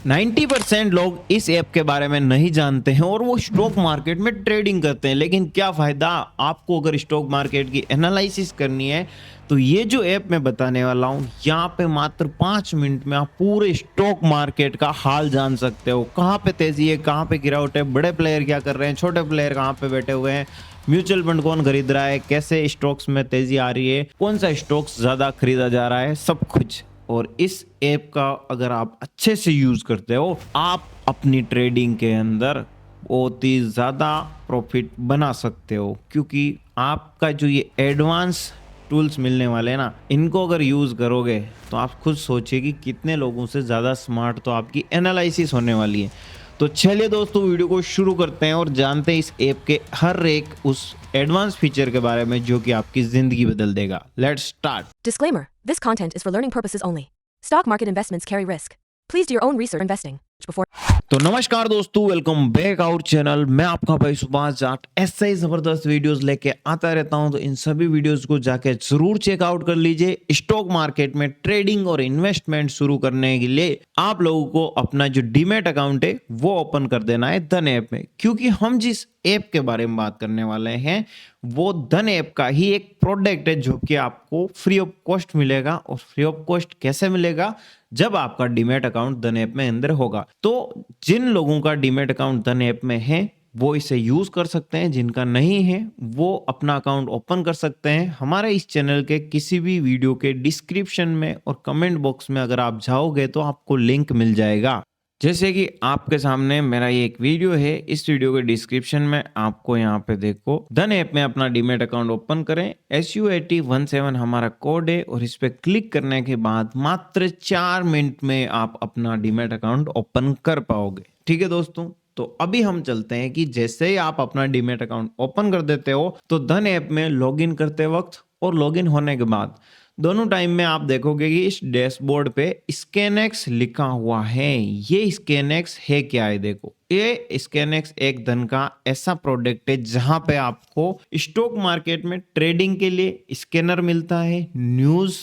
90% लोग इस ऐप के बारे में नहीं जानते हैं और वो स्टॉक मार्केट में ट्रेडिंग करते हैं। लेकिन क्या फायदा, आपको अगर स्टॉक मार्केट की एनालिसिस करनी है तो ये जो ऐप मैं बताने वाला हूँ, यहाँ पे मात्र 5 मिनट में आप पूरे स्टॉक मार्केट का हाल जान सकते हो। कहाँ पे तेजी है, कहाँ पे गिरावट है, बड़े प्लेयर क्या कर रहे हैं, छोटे प्लेयर कहाँ पे बैठे हुए हैं, म्यूचुअल फंड कौन खरीद रहा है, कैसे स्टॉक्स में तेजी आ रही है, कौन सा स्टॉक्स ज्यादा खरीदा जा रहा है, सब कुछ। और इस ऐप का अगर आप अच्छे से यूज करते हो, आप अपनी ट्रेडिंग के अंदर बहुत ही ज्यादा प्रॉफिट बना सकते हो। क्योंकि आपका जो ये एडवांस टूल्स मिलने वाले हैं ना, इनको अगर यूज करोगे तो आप खुद सोचिए कि कितने लोगों से ज्यादा स्मार्ट तो आपकी एनालिसिस होने वाली है। तो चलिए दोस्तों, वीडियो को शुरू करते हैं और जानते हैं इस ऐप के हर एक उस एडवांस फीचर के बारे में जो कि आपकी जिंदगी बदल देगा। Let's start. Disclaimer: This content is for learning purposes only. Stock market investments carry risk. Please do your own research investing before. तो नमस्कार दोस्तों, वेलकम बैक आवर चैनल। मैं आपका भाई सुभाष जाट ऐसे ही जबरदस्त वीडियोस लेके आता रहता हूं, तो इन सभी वीडियोस को जाके जरूर चेकआउट कर लीजिए। स्टॉक मार्केट में ट्रेडिंग और इन्वेस्टमेंट शुरू करने के लिए आप लोगों को अपना जो डीमैट अकाउंट है वो ओपन कर देना है धन ऐप में। क्योंकि हम जिस ऐप के बारे में बात करने वाले हैं वो धन ऐप का ही एक प्रोडक्ट है जो कि आपको फ्री ऑफ कॉस्ट मिलेगा। और फ्री ऑफ कॉस्ट कैसे मिलेगा? जब आपका डीमैट अकाउंट धन ऐप में अंदर होगा। तो जिन लोगों का डीमैट अकाउंट धन ऐप में है वो इसे यूज कर सकते हैं, जिनका नहीं है वो अपना अकाउंट ओपन कर सकते हैं। हमारे इस चैनल के किसी भी वीडियो के डिस्क्रिप्शन में और कमेंट बॉक्स में अगर आप जाओगे तो आपको लिंक मिल जाएगा। जैसे कि आपके सामने मेरा ये एक वीडियो है, इस वीडियो के डिस्क्रिप्शन में आपको यहाँ पे देखो धन ऐप में अपना डीमैट अकाउंट ओपन करें। SUAT17 हमारा कोड है और इस पे क्लिक करने के बाद मात्र 4 मिनट में आप अपना डीमैट अकाउंट ओपन कर पाओगे। ठीक है दोस्तों, तो अभी हम चलते हैं कि जैसे ही आप अपना डीमैट अकाउंट ओपन कर देते हो तो धन ऐप में लॉगिन करते वक्त और लॉगिन होने के बाद दोनों टाइम में आप देखोगे कि इस डैशबोर्ड पे स्कैनएक्स लिखा हुआ है। ये स्कैनएक्स है क्या है? देखो, ये स्कैनएक्स एक धन का ऐसा प्रोडक्ट है जहां पे आपको स्टॉक मार्केट में ट्रेडिंग के लिए स्कैनर मिलता है। न्यूज,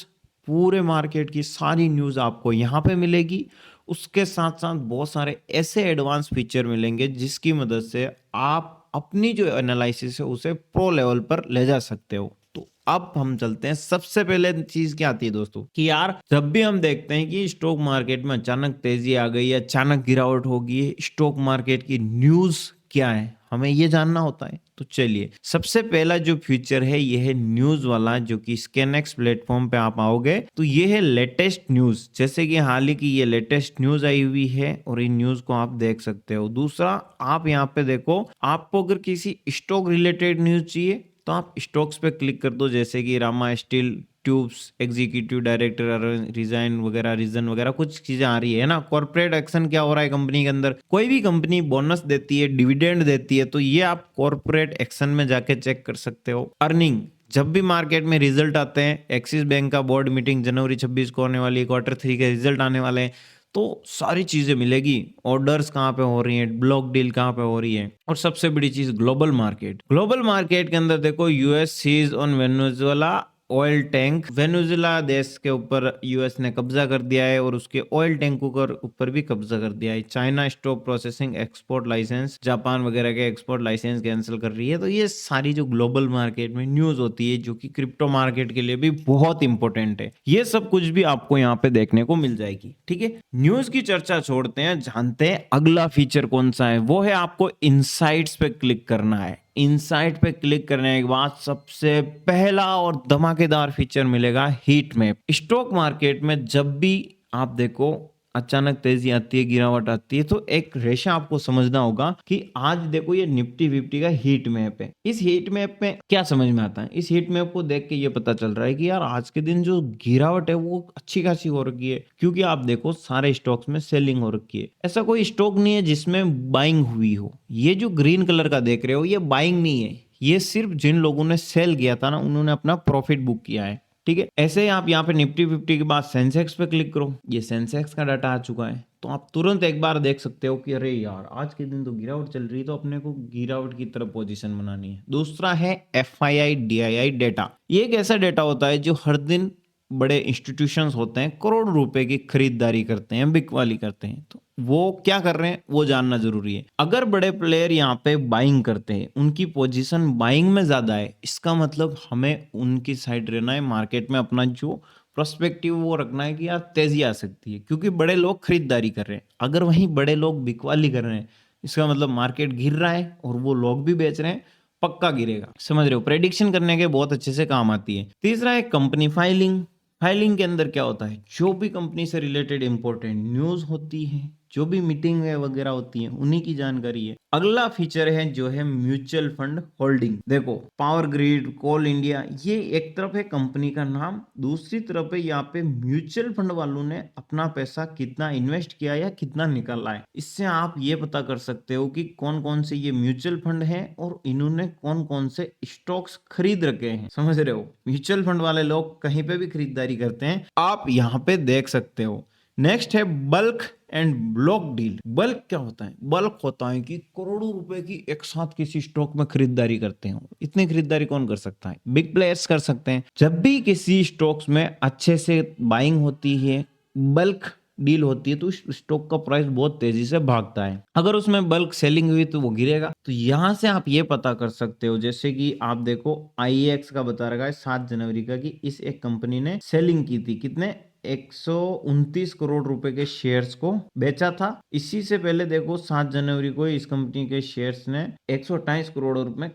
पूरे मार्केट की सारी न्यूज आपको यहाँ पे मिलेगी। उसके साथ साथ बहुत सारे ऐसे एडवांस फीचर मिलेंगे जिसकी मदद से आप अपनी जो एनालिसिस है उसे प्रो लेवल पर ले जा सकते हो। तो अब हम चलते हैं, सबसे पहले चीज क्या आती है दोस्तों कि यार जब भी हम देखते हैं कि स्टॉक मार्केट में अचानक तेजी आ गई है, अचानक गिरावट होगी है, स्टॉक मार्केट की न्यूज क्या है हमें ये जानना होता है। तो चलिए, सबसे पहला जो फीचर है ये है न्यूज वाला, जो कि स्कैनएक्स प्लेटफॉर्म पे आप आओगे तो ये है लेटेस्ट न्यूज। जैसे कि हाल ही की ये लेटेस्ट न्यूज आई हुई है और इन न्यूज को आप देख सकते हो। दूसरा, आप यहाँ पे देखो, आपको अगर किसी स्टॉक रिलेटेड न्यूज चाहिए तो आप स्टॉक्स पे क्लिक कर दो। जैसे कि Rama steel tubes executive director resign वगैरह, रीजन वगैरह कुछ चीजें आ रही है ना। कॉर्पोरेट एक्शन क्या हो रहा है कंपनी के अंदर, कोई भी कंपनी बोनस देती है, डिविडेंड देती है, तो ये आप कॉर्पोरेट एक्शन में जाके चेक कर सकते हो। अर्निंग, जब भी मार्केट में रिजल्ट आते हैं, एक्सिस बैंक का बोर्ड मीटिंग जनवरी 26 को होने वाली है, Q3 के रिजल्ट आने वाले हैं, तो सारी चीजें मिलेगी। ऑर्डर्स कहाँ पे हो रही हैं, ब्लॉक डील कहाँ पे हो रही है, और सबसे बड़ी चीज ग्लोबल मार्केट। ग्लोबल मार्केट के अंदर देखो, US seize on Venezuela oil tank. Venezuela देश के ऊपर यूएस ने कब्जा कर दिया है और उसके ऑयल टैंकों के ऊपर भी कब्जा कर दिया है। China stop processing export license, Japan वगैरह के एक्सपोर्ट लाइसेंस कैंसिल कर रही है। तो ये सारी जो ग्लोबल मार्केट में न्यूज होती है जो कि क्रिप्टो मार्केट के लिए भी बहुत इंपॉर्टेंट है, ये सब कुछ भी आपको यहाँ पे देखने को मिल जाएगी। ठीक है, न्यूज की चर्चा छोड़ते हैं, जानते हैं अगला फीचर कौन सा है। वो है आपको इनसाइट्स पे क्लिक करना है। इनसाइट पे क्लिक करने के बाद सबसे पहला और धमाकेदार फीचर मिलेगा हीट मैप। स्टॉक मार्केट में जब भी आप देखो अचानक तेजी आती है, गिरावट आती है, तो एक रेशा आपको समझना होगा कि आज देखो ये निफ्टी 50 का हीट मैप है। इस हीट मैप में क्या समझ में आता है? इस हीट मैप को देख के ये पता चल रहा है कि यार आज के दिन जो गिरावट है वो अच्छी खासी हो रखी है। क्योंकि आप देखो सारे स्टॉक्स में सेलिंग हो रखी है, ऐसा कोई स्टॉक नहीं है जिसमें बाइंग हुई हो। ये जो ग्रीन कलर का देख रहे हो ये बाइंग नहीं है, ये सिर्फ जिन लोगों ने सेल किया था ना उन्होंने अपना प्रॉफिट बुक किया है। ठीक है, ऐसे ही आप यहाँ पे निफ्टी 50 के बाद सेंसेक्स पे क्लिक करो, ये सेंसेक्स का डाटा आ चुका है। तो आप तुरंत एक बार देख सकते हो कि अरे यार आज के दिन तो गिरावट चल रही है, तो अपने को गिरावट की तरफ पोजीशन बनानी है। दूसरा है FII DII डेटा। ये एक ऐसा डेटा होता है जो हर दिन बड़े इंस्टीट्यूशंस होते हैं करोड़ों रुपए की खरीदारी करते हैं, बिकवाली करते हैं, तो वो क्या कर रहे हैं वो जानना जरूरी है। अगर बड़े प्लेयर यहाँ पे बाइंग करते हैं, उनकी पोजीशन बाइंग में ज्यादा है, इसका मतलब हमें उनकी साइड रहना है, मार्केट में अपना जो प्रोस्पेक्टिव वो रखना है कि यार तेजी आ सकती है, क्योंकि बड़े लोग खरीदारी कर रहे हैं। अगर वहीं बड़े लोग बिकवाली कर रहे हैं, इसका मतलब मार्केट गिर रहा है और वो लोग भी बेच रहे हैं, पक्का गिरेगा। समझ रहे हो, प्रेडिक्शन करने के बहुत अच्छे से काम आती है। तीसरा है कंपनी फाइलिंग। फाइलिंग के अंदर क्या होता है, जो भी कंपनी से रिलेटेड इंपॉर्टेंट न्यूज होती है, जो भी मीटिंग वगैरह होती है, उन्हीं की जानकारी है। अगला फीचर है जो है म्यूचुअल फंड होल्डिंग। देखो पावर ग्रिड, कोल इंडिया, ये एक तरफ है कंपनी का नाम, दूसरी तरफ है यहाँ पे म्यूचुअल फंड वालों ने अपना पैसा कितना इन्वेस्ट किया या कितना निकाला है। इससे आप ये पता कर सकते हो कि कौन कौन से ये म्यूचुअल फंड है और इन्होंने कौन कौन से स्टॉक्स खरीद रखे हैं। समझ रहे हो, म्यूचुअल फंड वाले लोग कहीं पे भी खरीदारी करते हैं, आप यहाँ पे देख सकते हो। नेक्स्ट है bulk and block deal. Bulk क्या होता है, बल्क होता है कि करोड़ों रुपए की एक साथ किसी स्टॉक में खरीदारी करते हो। इतनी खरीदारी कौन कर सकता है, बिग प्लेयर्स कर सकते हैं। जब भी किसी स्टॉक्स में अच्छे से बाइंग होती है, बल्क डील होती है, तो स्टॉक का प्राइस बहुत तेजी से भागता है। अगर उसमें बल्क सेलिंग हुई तो वो गिरेगा। तो यहां से आप ये पता कर सकते हो, जैसे कि आप देखो IEX का बता रखा है 7 जनवरी का कि इस एक कंपनी ने सेलिंग की थी, कितने 129 करोड़ रुपए के शेयर्स को बेचा था। इसी से पहले देखो 7 जनवरी को इस कंपनी के शेयर्स ने 128 करोड़ रुपए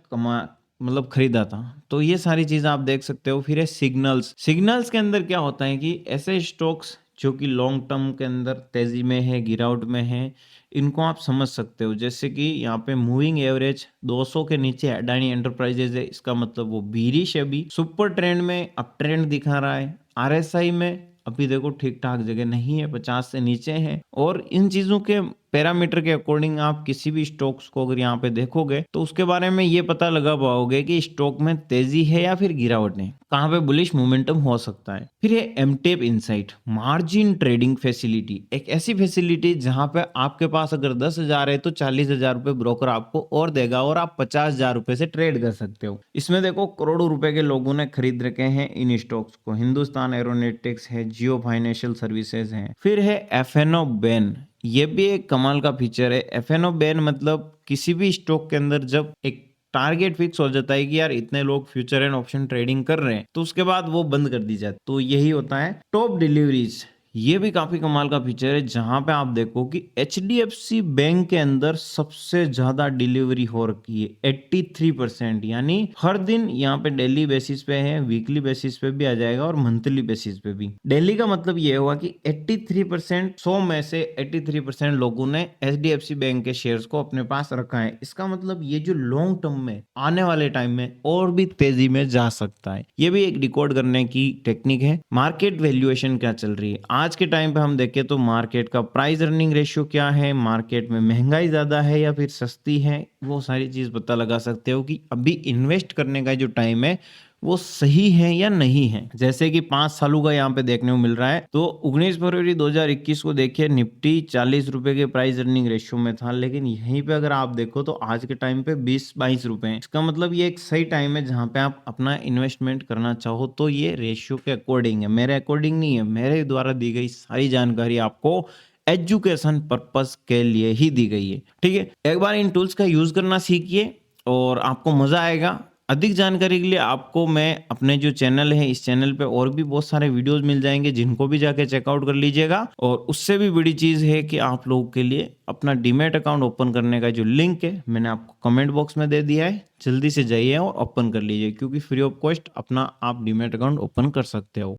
मतलब खरीदा था। तो ये सारी चीज आप देख सकते हो। फिर है सिग्नल्स। सिग्नल्स के अंदर क्या होता है कि ऐसे स्टॉक्स जो कि लॉन्ग टर्म के अंदर तेजी में है, गिरावट में है, इनको आप समझ सकते हो। जैसे कि यहाँ पे मूविंग एवरेज 200 के नीचे अडानी एंटरप्राइजेज है, इसका मतलब वो बीरिश है। अभी सुपर ट्रेंड में अप ट्रेंड दिखा रहा है। RSI में अभी देखो ठीक ठाक जगह नहीं है, 50 से नीचे है। और इन चीजों के पैरामीटर के अकॉर्डिंग आप किसी भी स्टॉक्स को अगर यहाँ पे देखोगे तो उसके बारे में ये पता लगा पाओगे कि स्टॉक में तेजी है या फिर गिरावट है, कहाँ पे बुलिश मोमेंटम हो सकता है। फिर है MTAP insight, margin trading facility. एक ऐसी फैसिलिटी जहां पे आपके पास अगर 10,000 है तो 40,000 रुपए ब्रोकर आपको और देगा और आप 50,000 रुपए से ट्रेड कर सकते हो। इसमें देखो करोड़ों रुपए के लोगों ने खरीद रखे हैं इन स्टॉक्स को। हिंदुस्तान एरोनॉटिक्स है, जियो फाइनेंशियल सर्विसेज है। फिर है FNO बैन। ये भी एक कमाल का फीचर है। FNO बैन मतलब किसी भी स्टॉक के अंदर जब एक टारगेट फिक्स हो जाता है कि यार इतने लोग फ्यूचर एंड ऑप्शन ट्रेडिंग कर रहे हैं, तो उसके बाद वो बंद कर दी जाती। तो यही होता है टॉप डिलीवरीज। ये भी काफी कमाल का फीचर है, जहां पे आप देखो कि HDFC बैंक के अंदर सबसे ज्यादा डिलीवरी हो रखी है 83%। यानी हर दिन यहाँ पे डेली बेसिस पे है, वीकली बेसिस पे भी आ जाएगा और मंथली बेसिस पे भी। डेली का मतलब ये हुआ कि 83%, 100 में से 83% लोगों ने HDFC बैंक के शेयर्स को अपने पास रखा है। इसका मतलब ये जो लॉन्ग टर्म में आने वाले टाइम में और भी तेजी में जा सकता है। ये भी एक डिकोड करने की टेक्निक है। मार्केट वैल्यूएशन क्या चल रही है आज के टाइम पे, हम देखें तो मार्केट का प्राइस अर्निंग रेशियो क्या है, मार्केट में महंगाई ज्यादा है या फिर सस्ती है, वो सारी चीज पता लगा सकते हो कि अभी इन्वेस्ट करने का जो टाइम है वो सही है या नहीं है। जैसे कि 5 सालों का यहाँ पे देखने को मिल रहा है। तो 19 फरवरी 2021 को देखिए, निफ्टी 40 रुपए के प्राइस अर्निंग रेशियो में था, लेकिन यहीं पे अगर आप देखो तो आज के टाइम पे 20-22 रुपए है। इसका मतलब ये एक सही टाइम है जहां पे आप अपना इन्वेस्टमेंट करना चाहो तो ये रेशियो के अकॉर्डिंग है, मेरे अकॉर्डिंग नहीं है। मेरे द्वारा दी गई सारी जानकारी आपको एजुकेशन पर्पस के लिए ही दी गई है, ठीक है। एक बार इन टूल्स का यूज करना सीखिए और आपको मजा आएगा। अधिक जानकारी के लिए आपको मैं अपने जो चैनल है, इस चैनल पे और भी बहुत सारे वीडियोस मिल जाएंगे, जिनको भी जाके चेकआउट कर लीजिएगा। और उससे भी बड़ी चीज है कि आप लोगों के लिए अपना डीमैट अकाउंट ओपन करने का जो लिंक है मैंने आपको कमेंट बॉक्स में दे दिया है। जल्दी से जाइए और ओपन कर लीजिए, क्योंकि फ्री ऑफ कॉस्ट अपना आप डीमैट अकाउंट ओपन कर सकते हो।